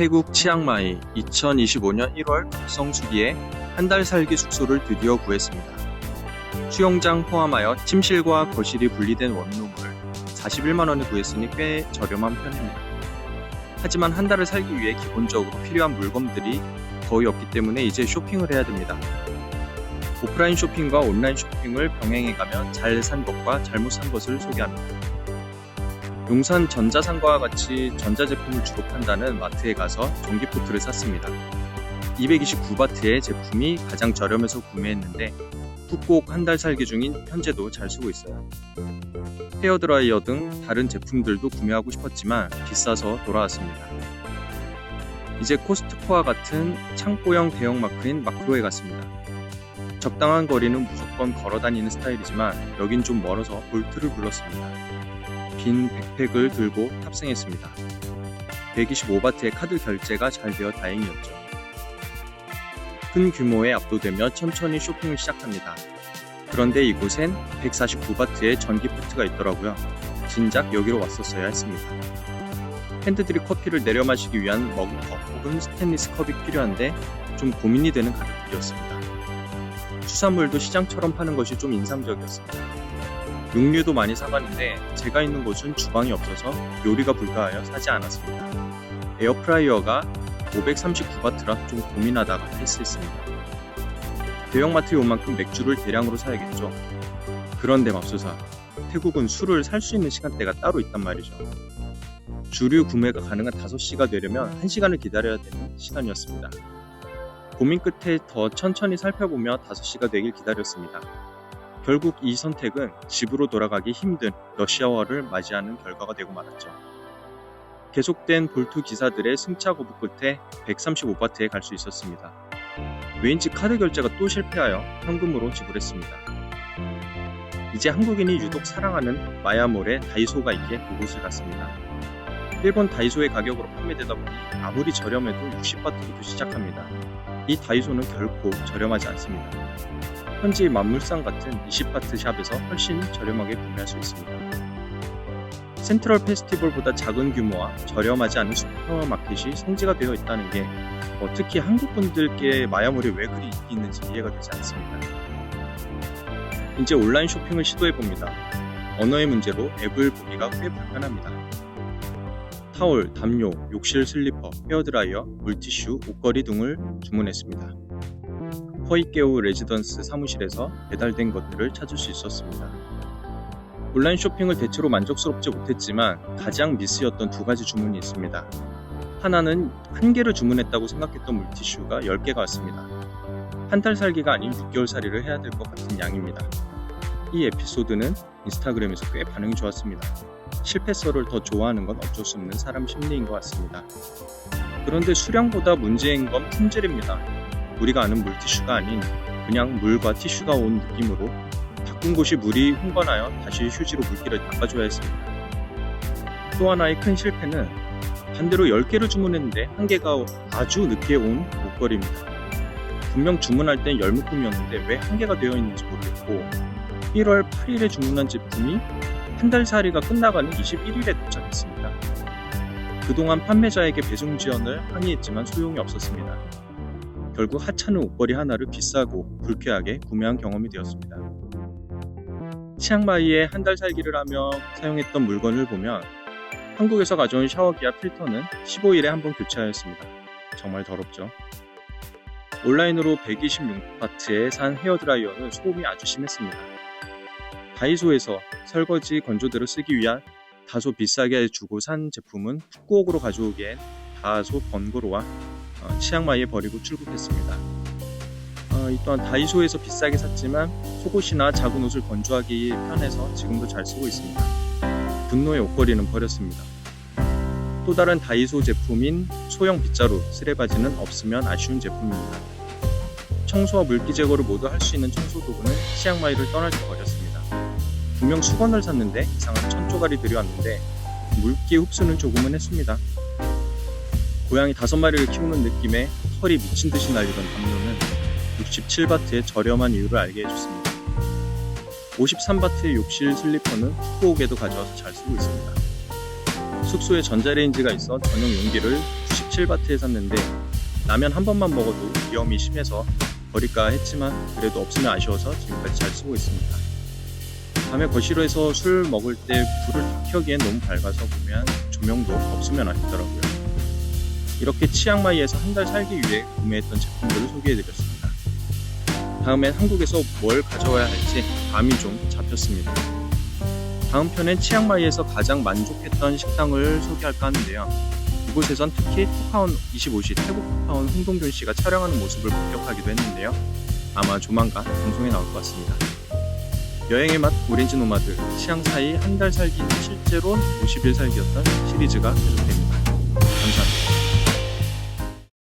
태국 치앙마이 2025년 1월 성수기에 한 달 살기 숙소를 드디어 구했습니다. 수영장 포함하여 침실과 거실이 분리된 원룸을 41만원에 구했으니 꽤 저렴한 편입니다. 하지만 한 달을 살기 위해 기본적으로 필요한 물건들이 거의 없기 때문에 이제 쇼핑을 해야 됩니다. 오프라인 쇼핑과 온라인 쇼핑을 병행해가며 잘 산 것과 잘못 산 것을 소개합니다. 용산 전자상가와 같이 전자제품을 주로 판다는 마트에 가서 전기포트를 샀습니다. 229바트의 제품이 가장 저렴해서 구매했는데 푹 한 달 살기 중인 현재도 잘 쓰고 있어요. 헤어드라이어 등 다른 제품들도 구매하고 싶었지만 비싸서 돌아왔습니다. 이제 코스트코와 같은 창고형 대형마트인 마크로에 갔습니다. 적당한 거리는 무조건 걸어다니는 스타일이지만 여긴 좀 멀어서 볼트를 불렀습니다. 빈 백팩을 들고 탑승했습니다. 125바트의 카드 결제가 잘 되어 다행이었죠. 큰 규모에 압도되며 천천히 쇼핑을 시작합니다. 그런데 이곳엔 149바트의 전기포트가 있더라고요. 진작 여기로 왔었어야 했습니다. 팬들이 커피를 내려 마시기 위한 머그컵 혹은 스테인리스 컵이 필요한데 좀 고민이 되는 가격들이었습니다. 수산물도 시장처럼 파는 것이 좀 인상적이었습니다. 육류도 많이 사봤는데 제가 있는 곳은 주방이 없어서 요리가 불가하여 사지 않았습니다. 에어프라이어가 539바트라 좀 고민하다가 패스했습니다. 대형마트에 온 만큼 맥주를 대량으로 사야겠죠. 그런데 맙소사, 태국은 술을 살 수 있는 시간대가 따로 있단 말이죠. 주류 구매가 가능한 5시가 되려면 1시간을 기다려야 되는 시간이었습니다. 고민 끝에 더 천천히 살펴보며 5시가 되길 기다렸습니다. 결국 이 선택은 집으로 돌아가기 힘든 러시아워를 맞이하는 결과가 되고 말았죠. 계속된 볼트 기사들의 승차 거부 끝에 135바트에 갈 수 있었습니다. 왠지 카드 결제가 또 실패하여 현금으로 지불했습니다. 이제 한국인이 유독 사랑하는 마야몰에 다이소가 있기에 그곳을 갔습니다. 일본 다이소의 가격으로 판매되다 보니 아무리 저렴해도 60바트부터 시작합니다. 이 다이소는 결코 저렴하지 않습니다. 현지 만물상 같은 20바트 샵에서 훨씬 저렴하게 구매할 수 있습니다. 센트럴 페스티벌보다 작은 규모와 저렴하지 않은 슈퍼마켓이 성지가 되어 있다는 게 특히 한국 분들께 마야몰이 왜 그리 인기 있는지 이해가 되지 않습니다. 이제 온라인 쇼핑을 시도해봅니다. 언어의 문제로 앱을 보기가 꽤 불편합니다. 타올, 담요, 욕실 슬리퍼, 헤어드라이어, 물티슈, 옷걸이 등을 주문했습니다. 허이케오 레지던스 사무실에서 배달된 것들을 찾을 수 있었습니다. 온라인 쇼핑을 대체로 만족스럽지 못했지만 가장 미스였던 2가지 주문이 있습니다. 하나는 1개를 주문했다고 생각했던 물티슈가 10개가 왔습니다. 한 달 살기가 아닌 6개월 살이를 해야 될 것 같은 양입니다. 이 에피소드는 인스타그램에서 꽤 반응이 좋았습니다. 실패서를 더 좋아하는 건 어쩔 수 없는 사람 심리인 것 같습니다. 그런데 수량보다 문제인 건 품질입니다. 우리가 아는 물티슈가 아닌 그냥 물과 티슈가 온 느낌으로 바꾼 곳이 물이 흥건하여 다시 휴지로 물기를 닦아줘야 했습니다. 또 하나의 큰 실패는 반대로 10개를 주문했는데 1개가 아주 늦게 온 옷걸이입니다. 분명 주문할 땐 열묶음이었는데 왜 1개가 되어 있는지 모르겠고 1월 8일에 주문한 제품이 한 달 살이가 끝나가는 21일에 도착했습니다. 그동안 판매자에게 배송 지연을 항의했지만 소용이 없었습니다. 결국 하찮은 옷걸이 하나를 비싸고 불쾌하게 구매한 경험이 되었습니다. 치앙마이에 한 달 살기를 하며 사용했던 물건을 보면 한국에서 가져온 샤워기와 필터는 15일에 한 번 교체하였습니다. 정말 더럽죠. 온라인으로 126바트에 산 헤어드라이어는 소음이 아주 심했습니다. 다이소에서 설거지 건조대로 쓰기 위한 다소 비싸게 주고 산 제품은 푸꾸옥으로 가져오기엔 다소 번거로워 치앙마이에 버리고 출국했습니다. 이 또한 다이소에서 비싸게 샀지만 속옷이나 작은 옷을 건조하기 편해서 지금도 잘 쓰고 있습니다. 분노의 옷걸이는 버렸습니다. 또 다른 다이소 제품인 소형 빗자루, 쓰레바지는 없으면 아쉬운 제품입니다. 청소와 물기 제거를 모두 할 수 있는 청소도구는 치앙마이를 떠날 때 버렸습니다. 분명 수건을 샀는데 이상한 천조가리 들여왔는데 물기 흡수는 조금은 했습니다. 고양이 5마리를 키우는 느낌에 털이 미친듯이 날리던 담요는 67바트의 저렴한 이유를 알게 해줬습니다. 53바트의 욕실 슬리퍼는 푸꾸옥에도 가져와서 잘 쓰고 있습니다. 숙소에 전자레인지가 있어 전용 용기를 17바트에 샀는데 라면 한 번만 먹어도 위험이 심해서 버릴까 했지만 그래도 없으면 아쉬워서 지금까지 잘 쓰고 있습니다. 밤에 거실에서 술 먹을 때 불을 다 켜기엔 너무 밝아서 보면 조명도 없으면 아쉽더라고요. 이렇게 치앙마이에서 한 달 살기 위해 구매했던 제품들을 소개해드렸습니다. 다음엔 한국에서 뭘 가져와야 할지 감이 좀 잡혔습니다. 다음 편엔 치앙마이에서 가장 만족했던 식당을 소개할까 하는데요. 이곳에선 특히 톡하온 25시 태국 톡하온 홍동균 씨가 촬영하는 모습을 목격하기도 했는데요. 아마 조만간 방송에 나올 것 같습니다. 여행의 맛 오렌지 노마드, 치앙사이 한 달 살기는 실제로 50일 살기였던 시리즈가 계속됩니다. 감사합니다.